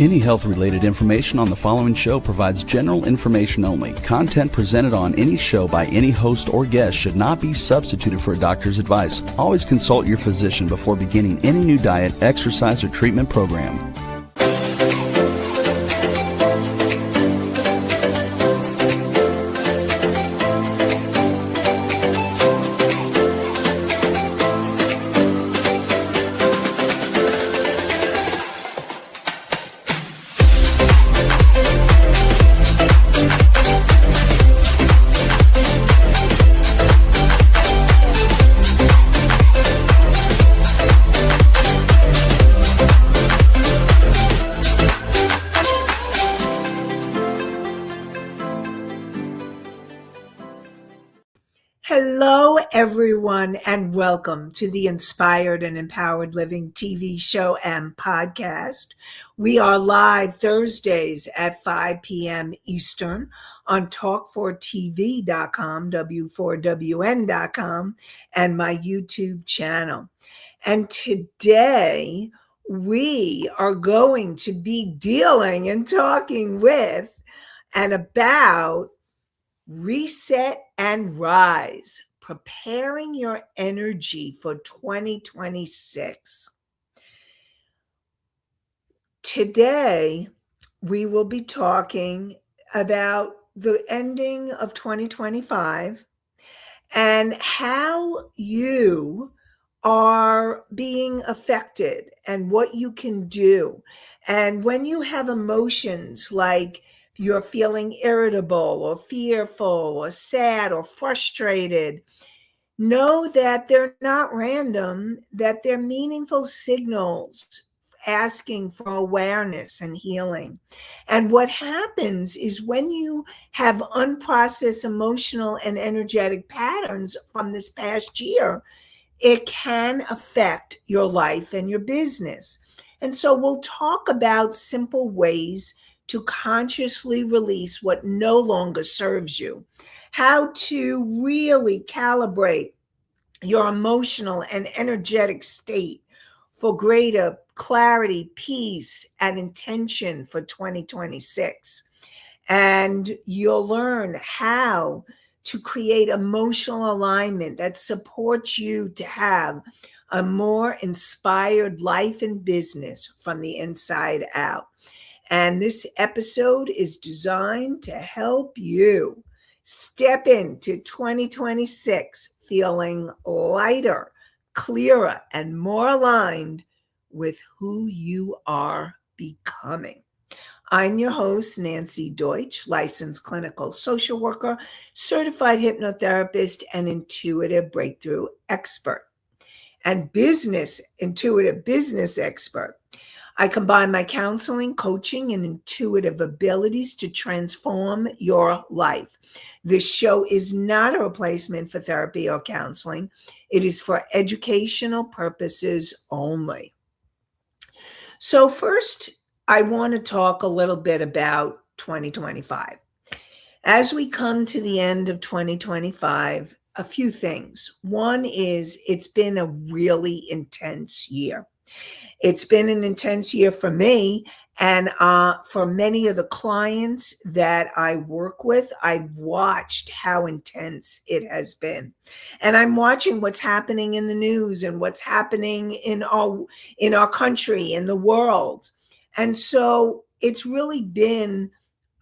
Any health-related information on the following show provides general information only. Content presented on any show by any host or guest should not be substituted for a doctor's advice. Always consult your physician before beginning any new diet, exercise, or treatment program. Hello, everyone, and welcome to the Inspired and Empowered Living TV show and podcast. We are live Thursdays at 5 p.m. Eastern on talk4tv.com, w4wn.com, and my YouTube channel. And today we are going to be dealing and talking with and about Reset and Rise, preparing your energy for 2026. Today, we will be talking about the ending of 2025 and how you are being affected and what you can do. And when you have emotions like you're feeling irritable or fearful or sad or frustrated, know that they're not random, that they're meaningful signals asking for awareness and healing. And what happens is when you have unprocessed emotional and energetic patterns from this past year, it can affect your life and your business. And so we'll talk about simple ways to consciously release what no longer serves you, how to really calibrate your emotional and energetic state for greater clarity, peace, and intention for 2026. And you'll learn how to create emotional alignment that supports you to have a more inspired life and business from the inside out. And this episode is designed to help you step into 2026 feeling lighter, clearer, and more aligned with who you are becoming. I'm your host, Nancy Deutsch, licensed clinical social worker, certified hypnotherapist, and intuitive breakthrough expert, and intuitive business expert. I combine my counseling, coaching, and intuitive abilities to transform your life. This show is not a replacement for therapy or counseling. It is for educational purposes only. So first, I want to talk a little bit about 2025. As we come to the end of 2025, a few things. One is it's been a really intense year. It's been an intense year for me, and for many of the clients that I work with, I've watched how intense it has been. And I'm watching what's happening in the news and what's happening in our country, in the world. And so it's really been,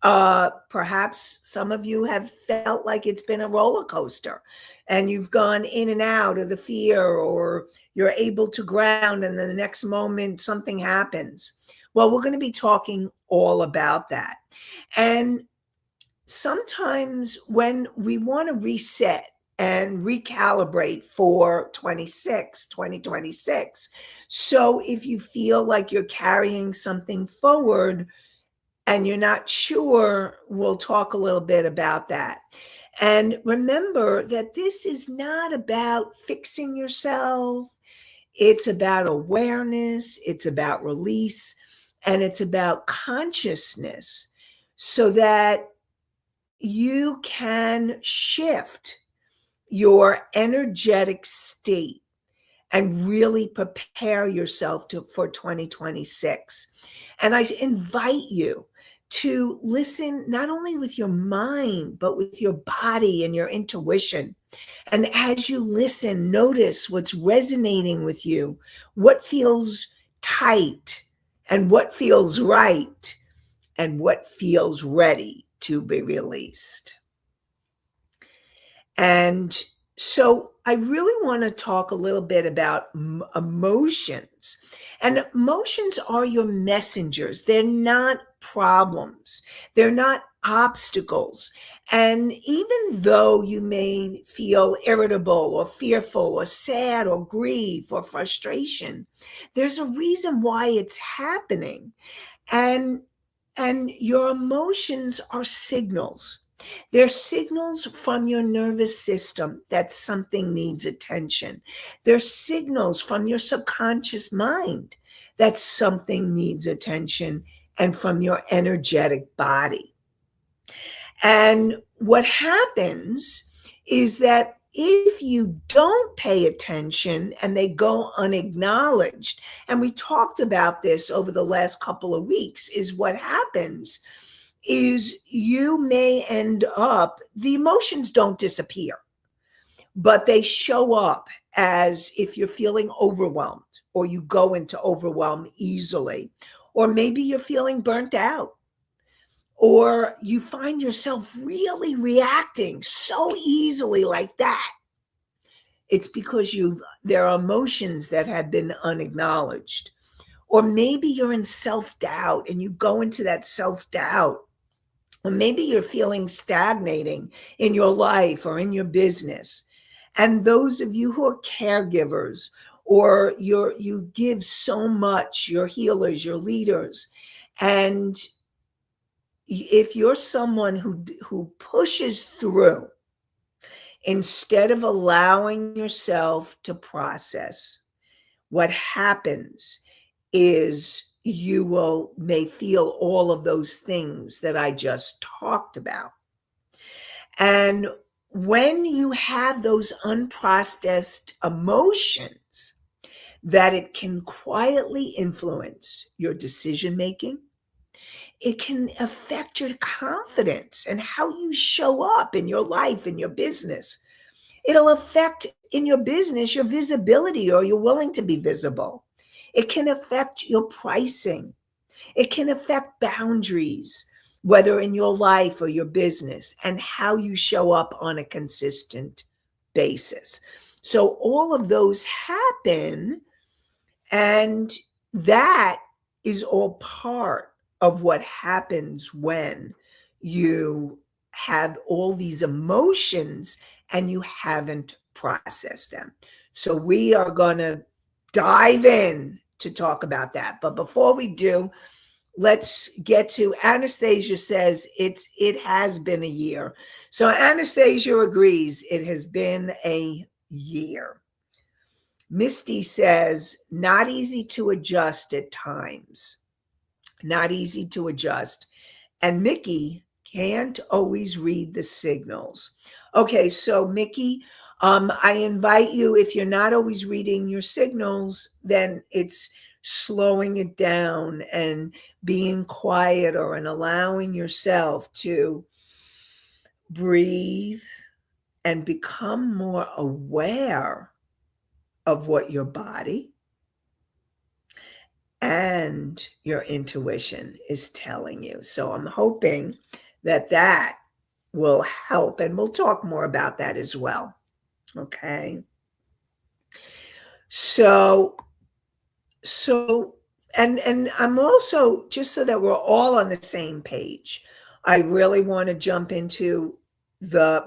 perhaps some of you have felt like it's been a roller coaster and you've gone in and out of the fear, or you're able to ground and then the next moment something happens. Well, we're going to be talking all about that. And sometimes when we want to reset and recalibrate for 2026, so if you feel like you're carrying something forward and you're not sure, we'll talk a little bit about that. And remember that this is not about fixing yourself. It's about awareness. It's about release. And it's about consciousness so that you can shift your energetic state and really prepare yourself for 2026. And I invite you to listen not only with your mind, but with your body and your intuition. And as you listen, notice what's resonating with you, what feels tight, and what feels right, and what feels ready to be released. And so I really want to talk a little bit about emotions. And emotions are your messengers. They're not problems. They're not obstacles. And even though you may feel irritable or fearful or sad or grief or frustration, there's a reason why it's happening. And your emotions are signals. They're signals from your nervous system that something needs attention. They're signals from your subconscious mind that something needs attention, and from your energetic body. And what happens is that if you don't pay attention and they go unacknowledged, and we talked about this over the last couple of weeks, is what happens is you may end up, the emotions don't disappear, but they show up as if you're feeling overwhelmed, or you go into overwhelm easily, or maybe you're feeling burnt out, or you find yourself really reacting so easily like that. It's because there are emotions that have been unacknowledged. Or maybe you're in self-doubt and you go into that self-doubt. Or maybe you're feeling stagnating in your life or in your business. And those of you who are caregivers, or you give so much, you're healers, you're leaders, and if you're someone who pushes through instead of allowing yourself to process, what happens is you may feel all of those things that I just talked about. And when you have those unprocessed emotions, that it can quietly influence your decision making. It can affect your confidence and how you show up in your life, in your business. It'll affect in your business your visibility, or you're willing to be visible. It can affect your pricing. It can affect boundaries, whether in your life or your business, and how you show up on a consistent basis. So all of those happen, and that is all part of what happens when you have all these emotions and you haven't processed them. So we are going to dive in to talk about that. But before we do, let's get to Anastasia says it has been a year. So Anastasia agrees it has been a year. Misty says not easy to adjust at times. Not easy to adjust. And Mickey can't always read the signals. Okay, so Mickey, I invite you, if you're not always reading your signals, then it's slowing it down and being quieter and allowing yourself to breathe and become more aware of what your body and your intuition is telling you. So I'm hoping that will help, and we'll talk more about that as well. Okay. So and I'm also, just so that we're all on the same page, I really want to jump into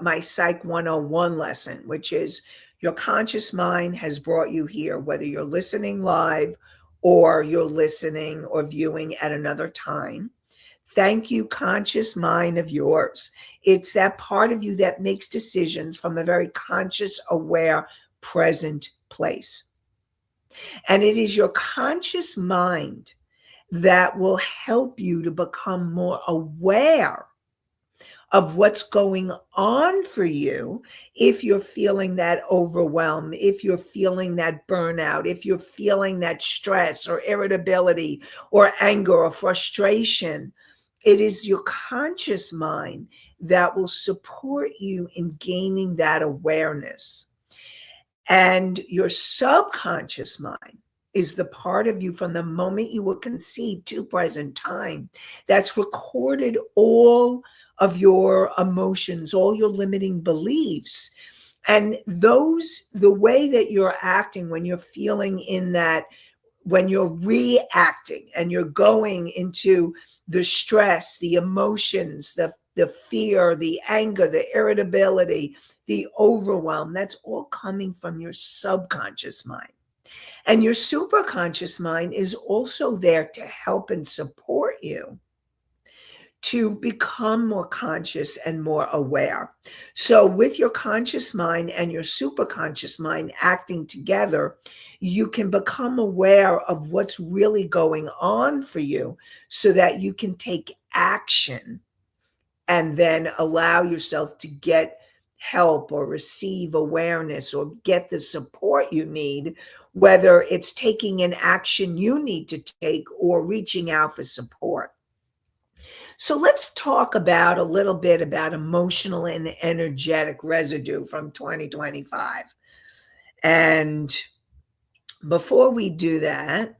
my Psych 101 lesson, which is your conscious mind has brought you here, whether you're listening live or you're listening or viewing at another time. Thank you, conscious mind of yours. It's that part of you that makes decisions from a very conscious, aware, present place. And it is your conscious mind that will help you to become more aware of what's going on for you if you're feeling that overwhelm, if you're feeling that burnout, if you're feeling that stress or irritability or anger or frustration. It is your conscious mind that will support you in gaining that awareness. And your subconscious mind is the part of you from the moment you were conceived to present time that's recorded all of your emotions, all your limiting beliefs. And the way that you're acting when you're feeling in that, when you're reacting and you're going into the stress, the emotions, the fear, the anger, the irritability, the overwhelm, that's all coming from your subconscious mind. And your superconscious mind is also there to help and support you to become more conscious and more aware. So, with your conscious mind and your superconscious mind acting together, you can become aware of what's really going on for you so that you can take action and then allow yourself to get help or receive awareness or get the support you need, whether it's taking an action you need to take or reaching out for support. So let's talk about a little bit about emotional and energetic residue from 2025. And before we do that,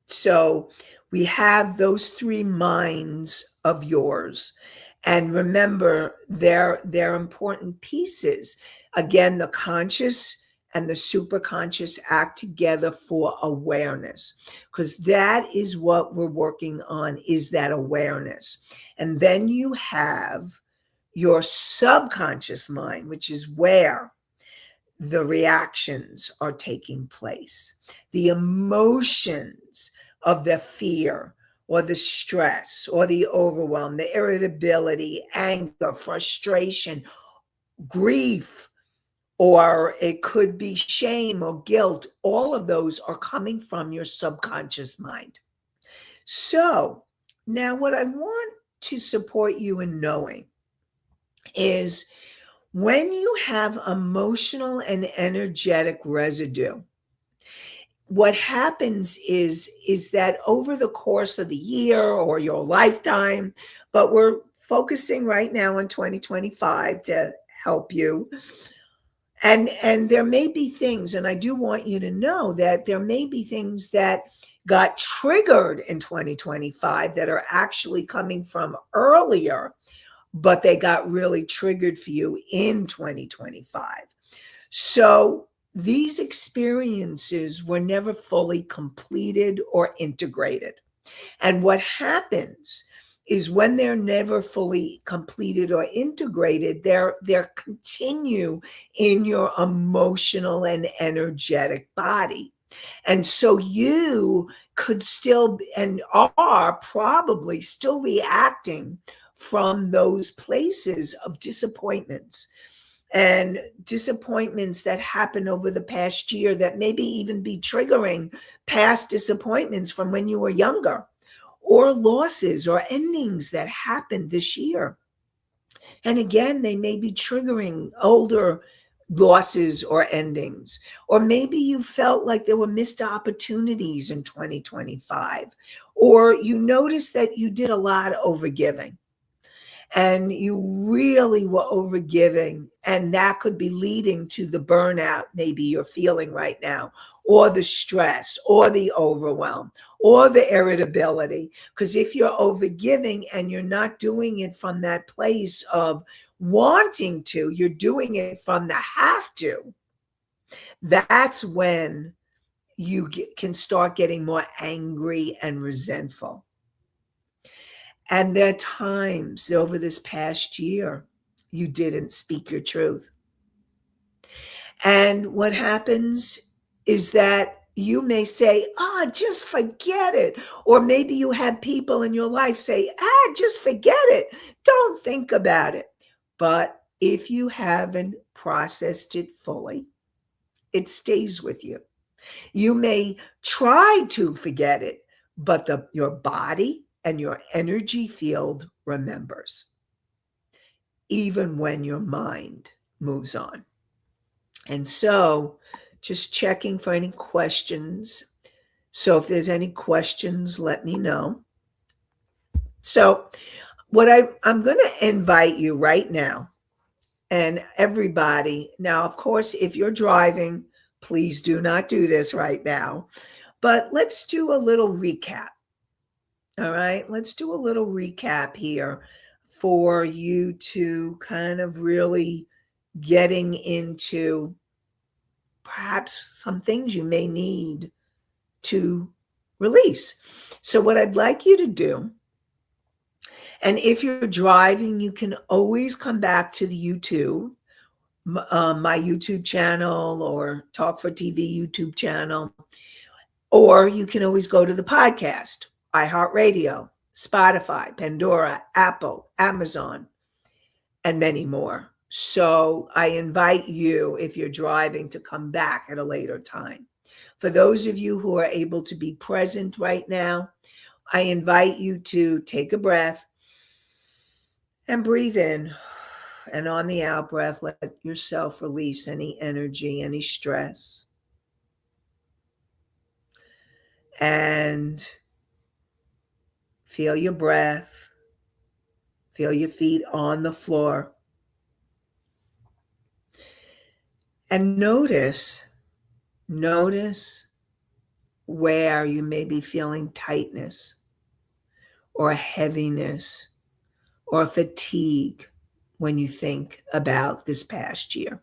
so we have those three minds of yours. And remember, they're important pieces. Again, the conscious and the superconscious act together for awareness, because that is what we're working on, is that awareness. And then you have your subconscious mind, which is where the reactions are taking place, the emotions of the fear or the stress or the overwhelm, the irritability, anger, frustration, grief, or it could be shame or guilt. All of those are coming from your subconscious mind. So now what I want to support you in knowing is when you have emotional and energetic residue, what happens is that over the course of the year or your lifetime, but we're focusing right now on 2025 to help you. And there may be things, and I do want you to know that there may be things that got triggered in 2025 that are actually coming from earlier, but they got really triggered for you in 2025. So these experiences were never fully completed or integrated. And what happens is when they're never fully completed or integrated, they're continue in your emotional and energetic body. And so you could still and are probably still reacting from those places of disappointments and disappointments that happen over the past year that maybe even be triggering past disappointments from when you were younger, or losses or endings that happened this year. And again, they may be triggering older losses or endings. Or maybe you felt like there were missed opportunities in 2025, or you noticed that you did a lot of overgiving and you really were overgiving, and that could be leading to the burnout maybe you're feeling right now, or the stress or the overwhelm or the irritability. Because if you're overgiving and you're not doing it from that place of wanting to, you're doing it from the have to, that's when you can start getting more angry and resentful. And there are times over this past year you didn't speak your truth. And what happens is that you may say, just forget it. Or maybe you have people in your life say, just forget it. Don't think about it. But if you haven't processed it fully, it stays with you. You may try to forget it, but your body and your energy field remembers, even when your mind moves on. And so, just checking for any questions. So if there's any questions, let me know. So what I'm going to invite you right now, and everybody, now, of course, if you're driving, please do not do this right now, but let's do a little recap. All right, let's do a little recap here for you to kind of really getting into perhaps some things you may need to release. So what I'd like you to do, and if you're driving, you can always come back to the YouTube, my YouTube channel, or Talk for TV YouTube channel, or you can always go to the podcast, iHeartRadio, Spotify, Pandora, Apple, Amazon, and many more. So I invite you, if you're driving, to come back at a later time. For those of you who are able to be present right now, I invite you to take a breath and breathe in. And on the out breath, let yourself release any energy, any stress. And feel your breath. Feel your feet on the floor. And notice where you may be feeling tightness or heaviness or fatigue when you think about this past year.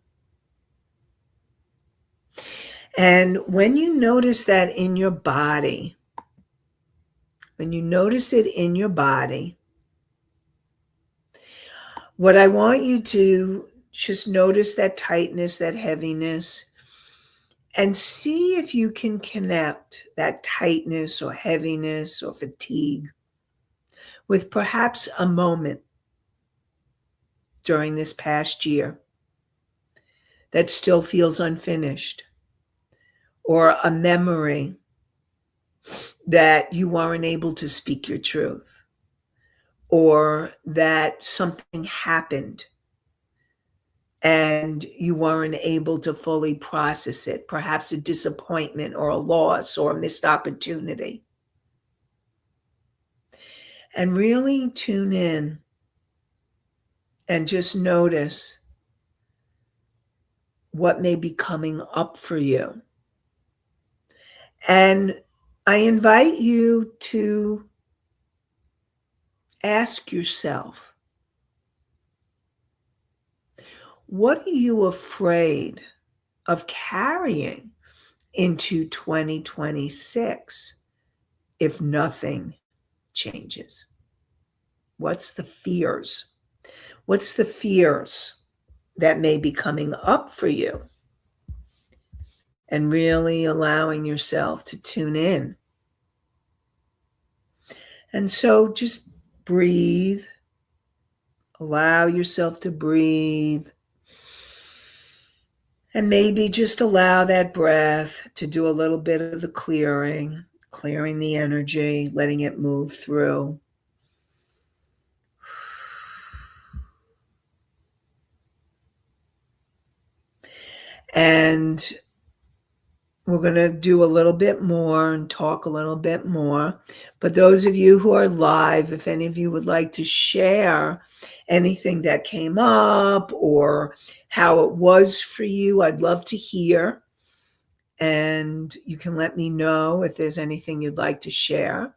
And when you notice that in your body, when you notice it in your body, what I want you to just notice that tightness, that heaviness, and see if you can connect that tightness or heaviness or fatigue with perhaps a moment during this past year that still feels unfinished, or a memory that you weren't able to speak your truth, or that something happened and you weren't able to fully process it, perhaps a disappointment or a loss or a missed opportunity. And really tune in and just notice what may be coming up for you. And I invite you to ask yourself, what are you afraid of carrying into 2026 if nothing changes? What's the fears? What's the fears that may be coming up for you? And really allowing yourself to tune in. And so just breathe. Allow yourself to breathe. And maybe just allow that breath to do a little bit of the clearing the energy, letting it move through. And we're going to do a little bit more and talk a little bit more. But those of you who are live, if any of you would like to share anything that came up or how it was for you, I'd love to hear. And you can let me know if there's anything you'd like to share.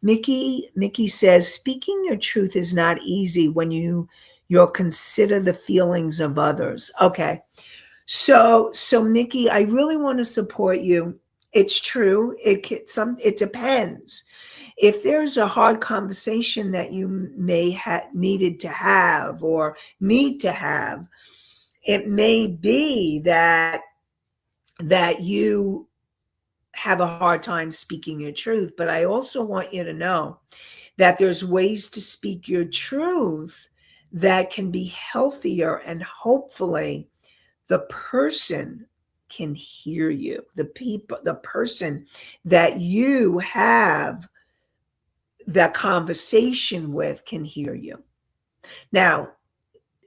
Mickey says, speaking your truth is not easy when you'll consider the feelings of others. Okay. So Mickey, I really want to support you. It's true. It depends. If there's a hard conversation that you may have needed to have or need to have, it may be that you have a hard time speaking your truth. But I also want you to know that there's ways to speak your truth that can be healthier, and hopefully the person can hear you. The person that you have the conversation with can hear you. Now,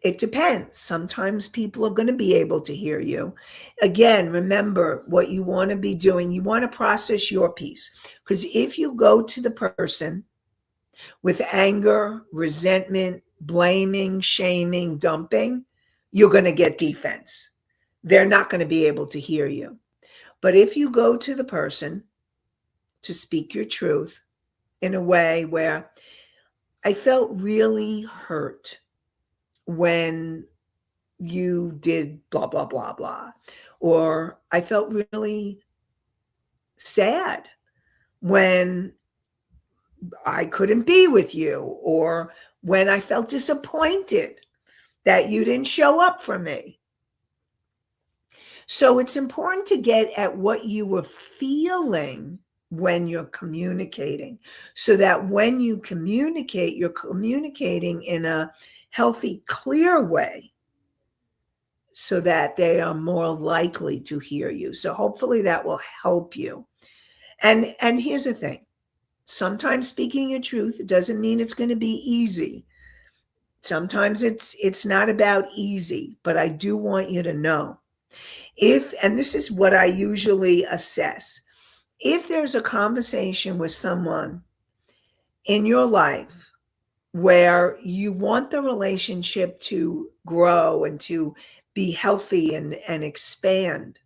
it depends. Sometimes people are going to be able to hear you. Again, remember what you want to be doing. You want to process your piece. Because if you go to the person with anger, resentment, blaming, shaming, dumping, you're going to get defense. They're not going to be able to hear you. But if you go to the person to speak your truth in a way where I felt really hurt when you did blah, blah, blah, blah, or I felt really sad when I couldn't be with you, or when I felt disappointed that you didn't show up for me. So it's important to get at what you were feeling when you're communicating, so that when you communicate, you're communicating in a healthy, clear way, so that they are more likely to hear you. So hopefully that will help you. And here's the thing. Sometimes speaking your truth doesn't mean it's going to be easy. Sometimes it's not about easy, but I do want you to know, and this is what I usually assess, if there's a conversation with someone in your life where you want the relationship to grow and to be healthy and expand,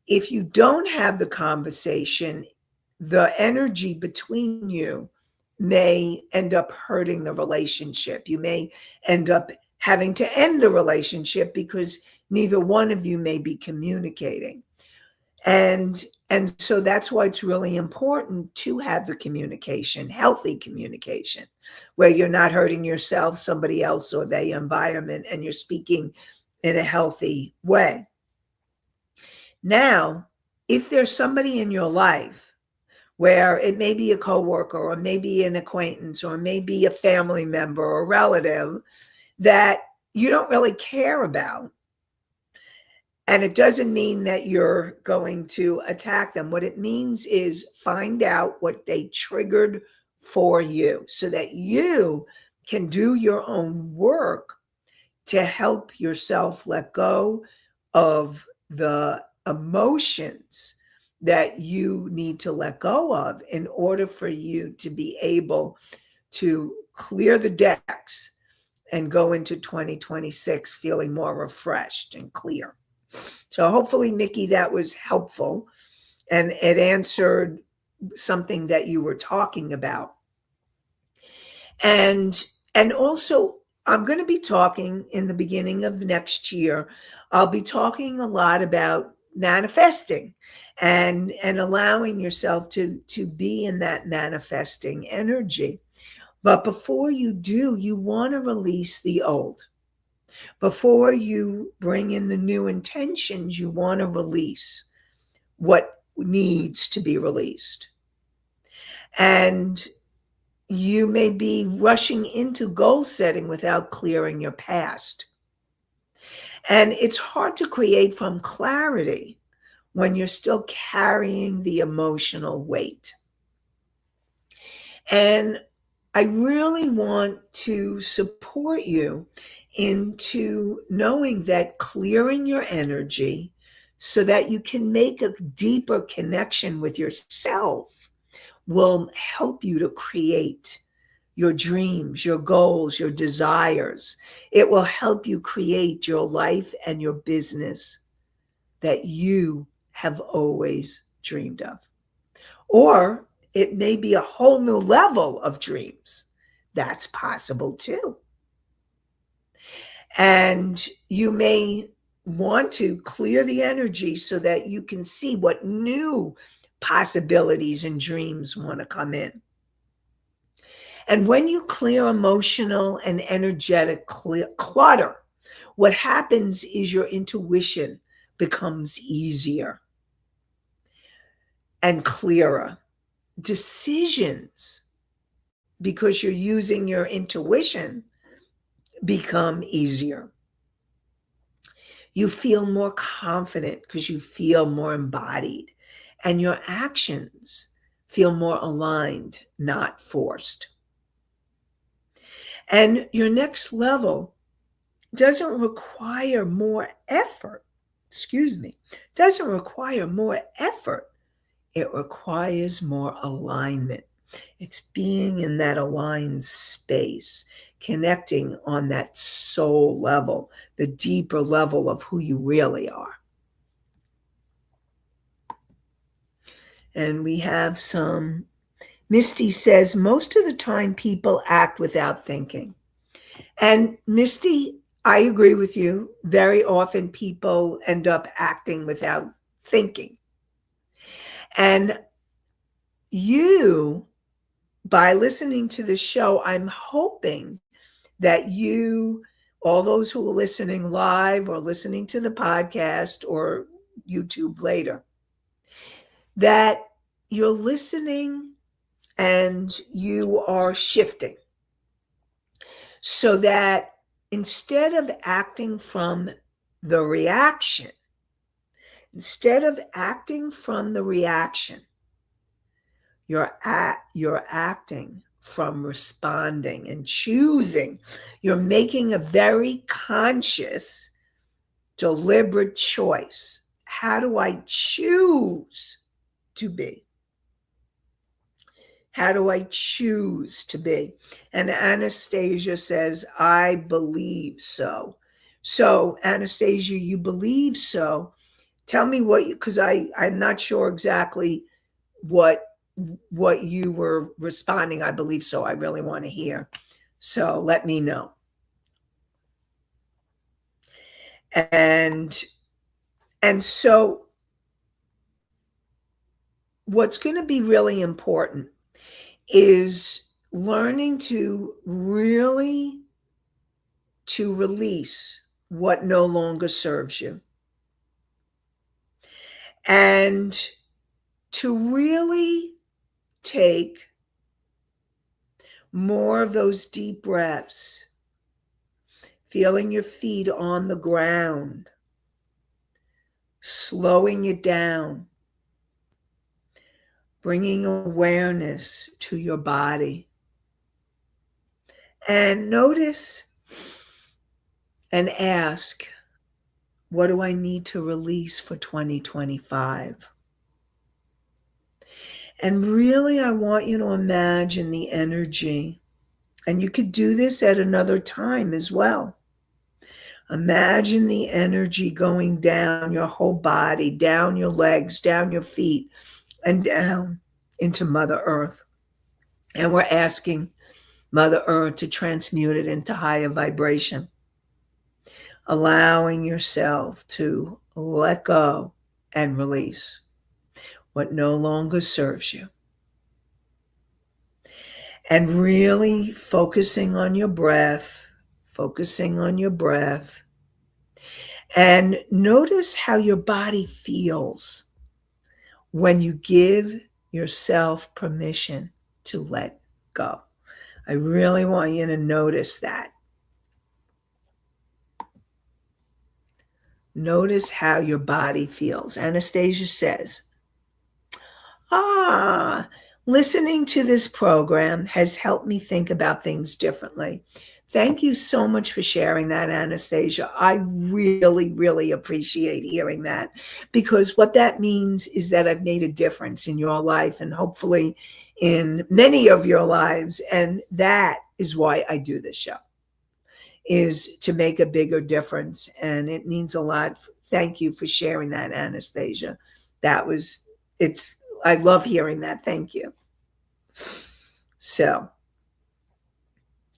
if you don't have the conversation, the energy between you may end up hurting the relationship. You may end up having to end the relationship because neither one of you may be communicating. And so that's why it's really important to have the communication, healthy communication, where you're not hurting yourself, somebody else, or the environment, and you're speaking in a healthy way. Now, if there's somebody in your life where it may be a coworker, or maybe an acquaintance, or maybe a family member or relative that you don't really care about, and it doesn't mean that you're going to attack them. What it means is find out what they triggered for you, so that you can do your own work to help yourself let go of the emotions that you need to let go of in order for you to be able to clear the decks and go into 2026 feeling more refreshed and clear. So hopefully, Nikki, that was helpful, and it answered something that you were talking about. And also, I'm going to be talking in the beginning of the next year. I'll be talking a lot about manifesting and allowing yourself to be in that manifesting energy. But before you do, you want to release the old. Before you bring in the new intentions, you want to release what needs to be released. And you may be rushing into goal setting without clearing your past. And it's hard to create from clarity when you're still carrying the emotional weight. And I really want to support you into knowing that clearing your energy so that you can make a deeper connection with yourself will help you to create your dreams, your goals, your desires. It will help you create your life and your business that you have always dreamed of. Or it may be a whole new level of dreams. That's possible too. And you may want to clear the energy so that you can see what new possibilities and dreams want to come in. And when you clear emotional and energetic clutter, what happens is your intuition becomes easier and clearer. Decisions, because you're using your intuition, become easier. You feel more confident because you feel more embodied, and your actions feel more aligned, not forced. And your next level doesn't require more effort. Doesn't require more effort. It requires more alignment. It's being in that aligned space, connecting on that soul level, the deeper level of who you really are. And we have some, Misty says, most of the time people act without thinking. And Misty, I agree with you. Very often people end up acting without thinking. And you, by listening to the show, I'm hoping that you, all those who are listening live or listening to the podcast or YouTube later, that you're listening and you are shifting so that instead of acting from the reaction, you're acting from responding and choosing. You're making a very conscious, deliberate choice. How do I choose to be? How do I choose to be? And Anastasia says, I believe so. So, Anastasia, you believe so. Tell me what you, because I'm not sure exactly what you were responding. I believe so. I really want to hear. So let me know. And so what's going to be really important is learning to really to release what no longer serves you. And to really take more of those deep breaths, feeling your feet on the ground, slowing it down, bringing awareness to your body. And notice and ask, what do I need to release for 2025? And really, I want you to imagine the energy. And you could do this at another time as well. Imagine the energy going down your whole body, down your legs, down your feet, and down into Mother Earth. And we're asking Mother Earth to transmute it into higher vibration, allowing yourself to let go and release what no longer serves you. And really focusing on your breath, And notice how your body feels when you give yourself permission to let go. I really want you to notice that. Notice how your body feels. Anastasia says, listening to this program has helped me think about things differently. Thank you so much for sharing that, Anastasia. I really, really appreciate hearing that, because what that means is that I've made a difference in your life and hopefully in many of your lives. And that is why I do this show, is to make a bigger difference. And it means a lot. Thank you for sharing that, Anastasia. I love hearing that. Thank you. So,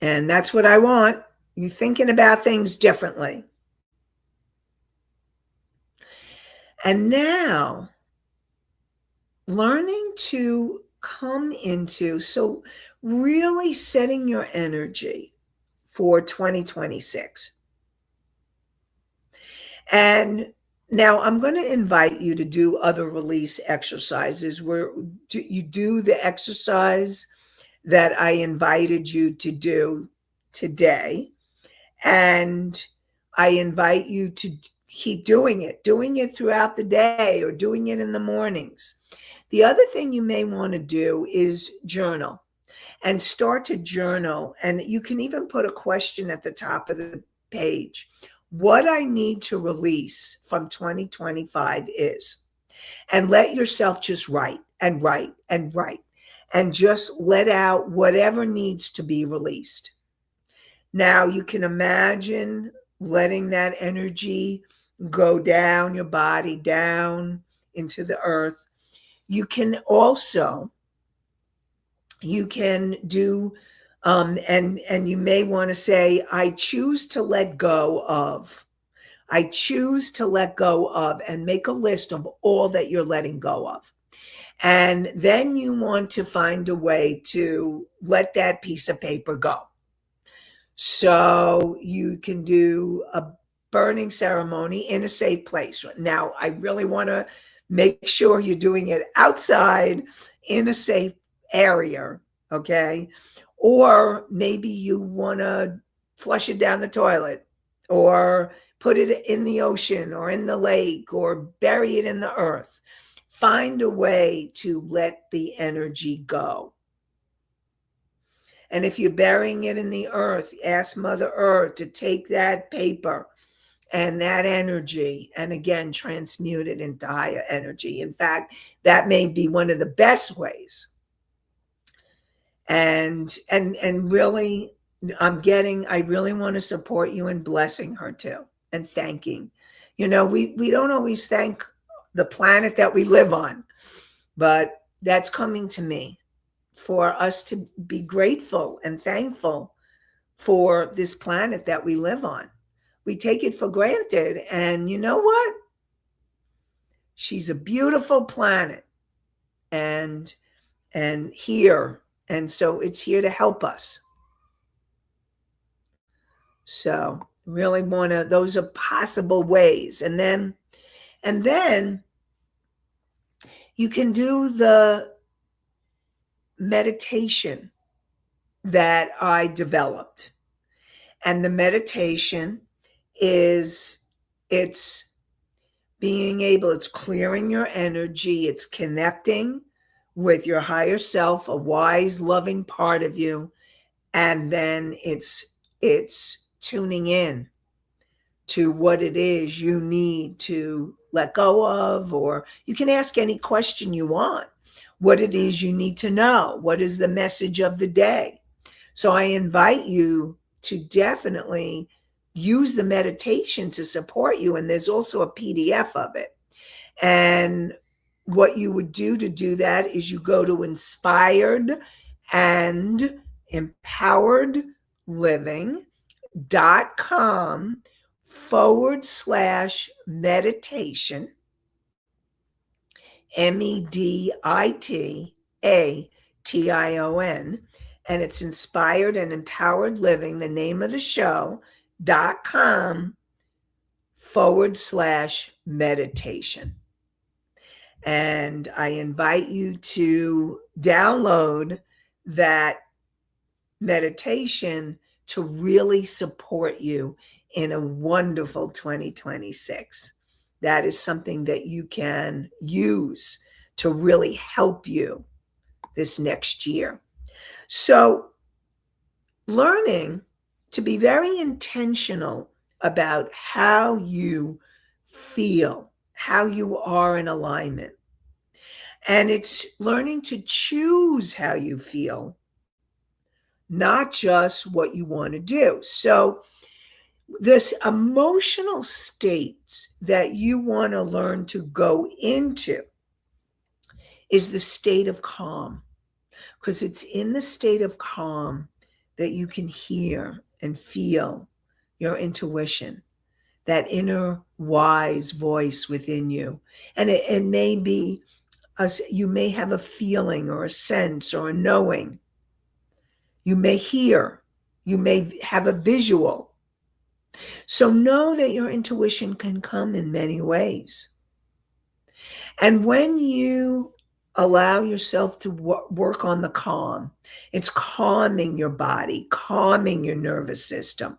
and that's what I want. You thinking about things differently. And now, learning to come into, so really setting your energy for 2026. And now I'm going to invite you to do other release exercises where you do the exercise that I invited you to do today. And I invite you to keep doing it throughout the day or doing it in the mornings. The other thing you may want to do is journal and start to journal. And you can even put a question at the top of the page. What I need to release from 2025 is, and let yourself just write and write and write and just let out whatever needs to be released. Now you can imagine letting that energy go down your body, down into the earth. You can also, you can do, and you may want to say, I choose to let go of. I choose to let go of, and make a list of all that you're letting go of. And then you want to find a way to let that piece of paper go. So you can do a burning ceremony in a safe place. Now, I really want to make sure you're doing it outside in a safe area, okay? Or maybe you want to flush it down the toilet, or put it in the ocean or in the lake, or bury it in the earth. Find a way to let the energy go. And if you're burying it in the earth, ask Mother Earth to take that paper and that energy, and again, transmute it into higher energy. In fact, that may be one of the best ways. And really, I really want to support you in blessing her too, and thanking. We don't always thank the planet that we live on, but that's coming to me, for us to be grateful and thankful for this planet that we live on. We take it for granted. And you know what? She's a beautiful planet, and here. And so it's here to help us. So really those are possible ways. And then you can do the meditation that I developed. And the meditation is, it's clearing your energy, it's connecting with your higher self, a wise, loving part of you. And then it's tuning in to what it is you need to let go of, or you can ask any question you want. What it is you need to know. What is the message of the day? So I invite you to definitely use the meditation to support you. And there's also a PDF of it. And what you would do to do that is you go to inspired and empowered living.com/meditation, MEDITATION, and it's Inspired and Empowered Living, the name of the show, .com/meditation. And I invite you to download that meditation to really support you in a wonderful 2026. That is something that you can use to really help you this next year. So learning to be very intentional about how you feel, how you are in alignment. And it's learning to choose how you feel, not just what you want to do. So this emotional state that you want to learn to go into is the state of calm, because it's in the state of calm that you can hear and feel your intuition, that inner wise voice within you. And it may be, you may have a feeling or a sense or a knowing. You may hear, you may have a visual. So know that your intuition can come in many ways. And when you allow yourself to work on the calm, it's calming your body, calming your nervous system.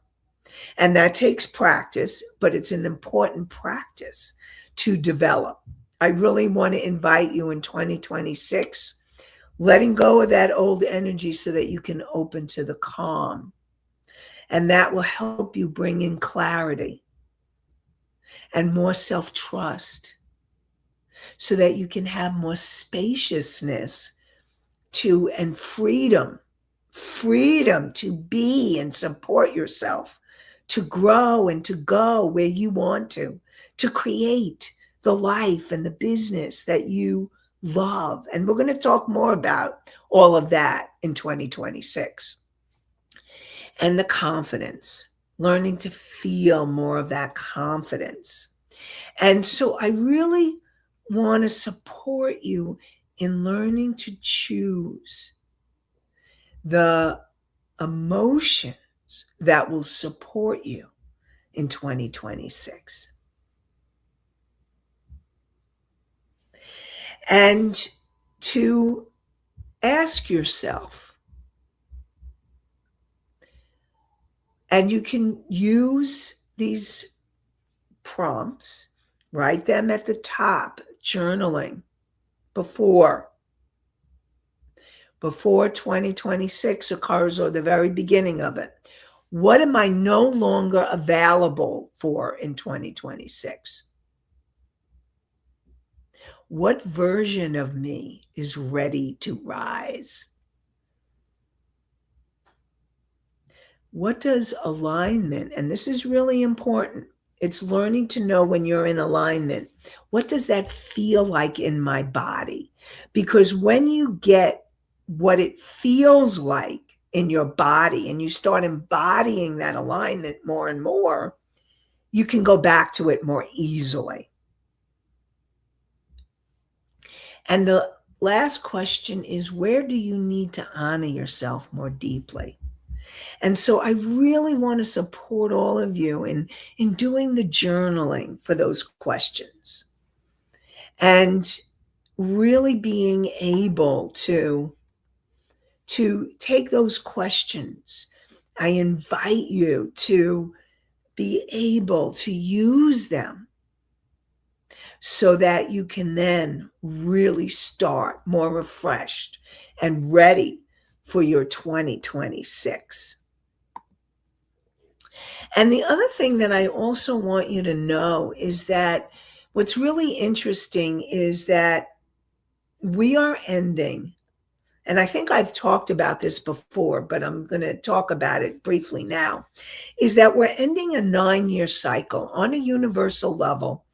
And that takes practice, but it's an important practice to develop. I really want to invite you in 2026, letting go of that old energy so that you can open to the calm. And that will help you bring in clarity and more self-trust so that you can have more spaciousness and freedom to be and support yourself, to grow and to go where you want to create the life and the business that you love. And we're going to talk more about all of that in 2026. And the confidence, learning to feel more of that confidence. And so I really want to support you in learning to choose the emotions that will support you in 2026. And to ask yourself, and you can use these prompts, write them at the top, journaling before 2026 occurs or the very beginning of it. What am I no longer available for in 2026? What version of me is ready to rise? What does alignment, and this is really important, it's learning to know when you're in alignment. What does that feel like in my body? Because when you get what it feels like in your body and you start embodying that alignment more and more, you can go back to it more easily. And the last question is, where do you need to honor yourself more deeply? And so I really want to support all of you in doing the journaling for those questions and really being able to take those questions. I invite you to be able to use them so that you can then really start more refreshed and ready for your 2026. And the other thing that I also want you to know is that what's really interesting is that we are ending, and I think I've talked about this before, but I'm going to talk about it briefly now, is that we're ending a 9-year cycle on a universal level,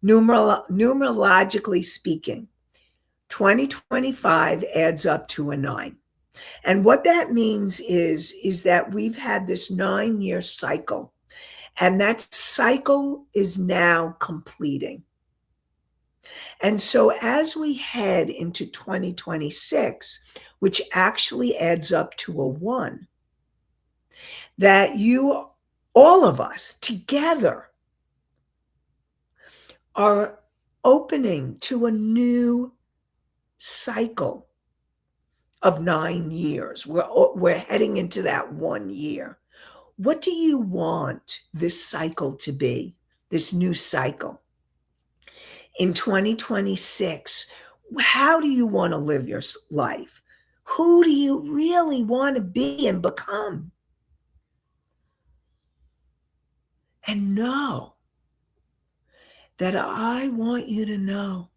numerologically speaking. 2025 adds up to a 9. And what that means is that we've had this 9-year cycle, and that cycle is now completing. And so as we head into 2026, which actually adds up to a 1, that all of us together are opening to a new cycle of 9 years. We're heading into that 1 year. What do you want this cycle to be, this new cycle? In 2026, how do you want to live your life? Who do you really want to be and become? And know that I want you to know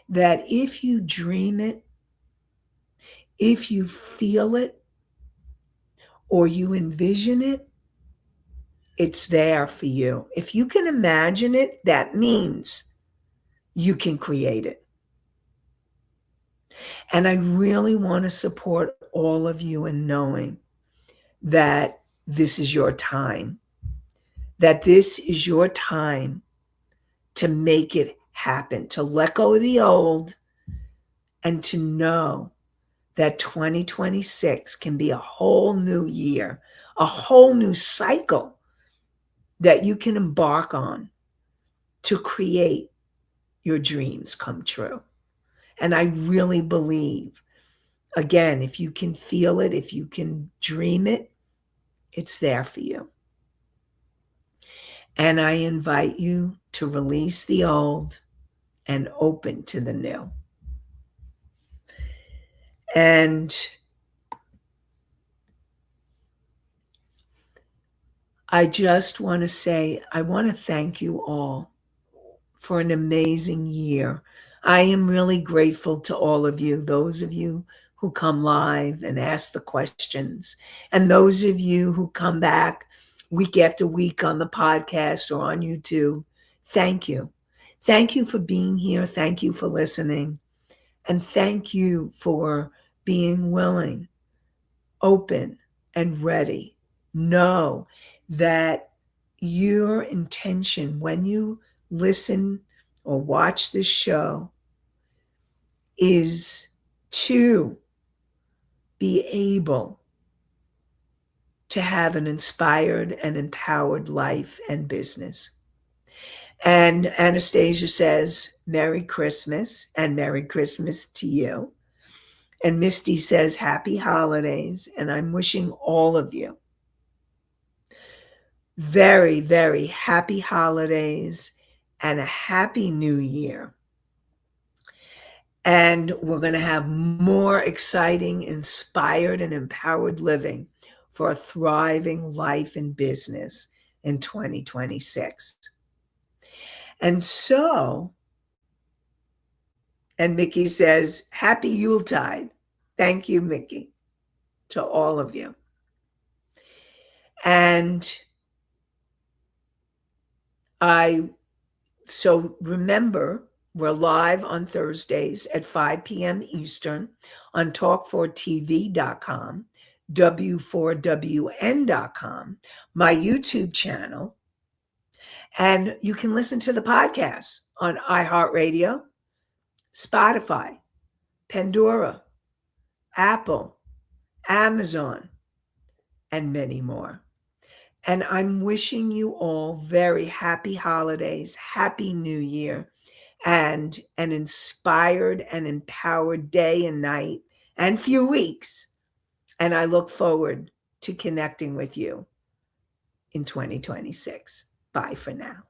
that if you dream it, if you feel it, or you envision it, it's there for you. If you can imagine it, that means you can create it. And I really want to support all of you in knowing that this is your time, that this is your time to make it happen, to let go of the old and to know that 2026 can be a whole new year, a whole new cycle that you can embark on to create your dreams come true. And I really believe, again, if you can feel it, if you can dream it, it's there for you. And I invite you to release the old and open to the new. And I just want to say, I want to thank you all for an amazing year. I am really grateful to all of you, those of you who come live and ask the questions, and those of you who come back week after week on the podcast or on YouTube. Thank you. Thank you for being here. Thank you for listening. And thank you for being willing, open, and ready. Know that your intention when you listen or watch this show is to be able to have an inspired and empowered life and business. And Anastasia says, Merry Christmas, and Merry Christmas to you. And Misty says, Happy Holidays. And I'm wishing all of you very, very happy holidays and a happy new year. And we're going to have more exciting, inspired, and empowered living for a thriving life and business in 2026. And so, and Mickey says, Happy Yuletide. Thank you, Mickey, to all of you. And so remember, we're live on Thursdays at 5 p.m. Eastern on talk4tv.com, w4wn.com, my YouTube channel, and you can listen to the podcast on iHeartRadio, Spotify, Pandora, Apple, Amazon, and many more. And I'm wishing you all very happy holidays, happy new year, and an inspired and empowered day and night and few weeks. And I look forward to connecting with you in 2026. Bye for now.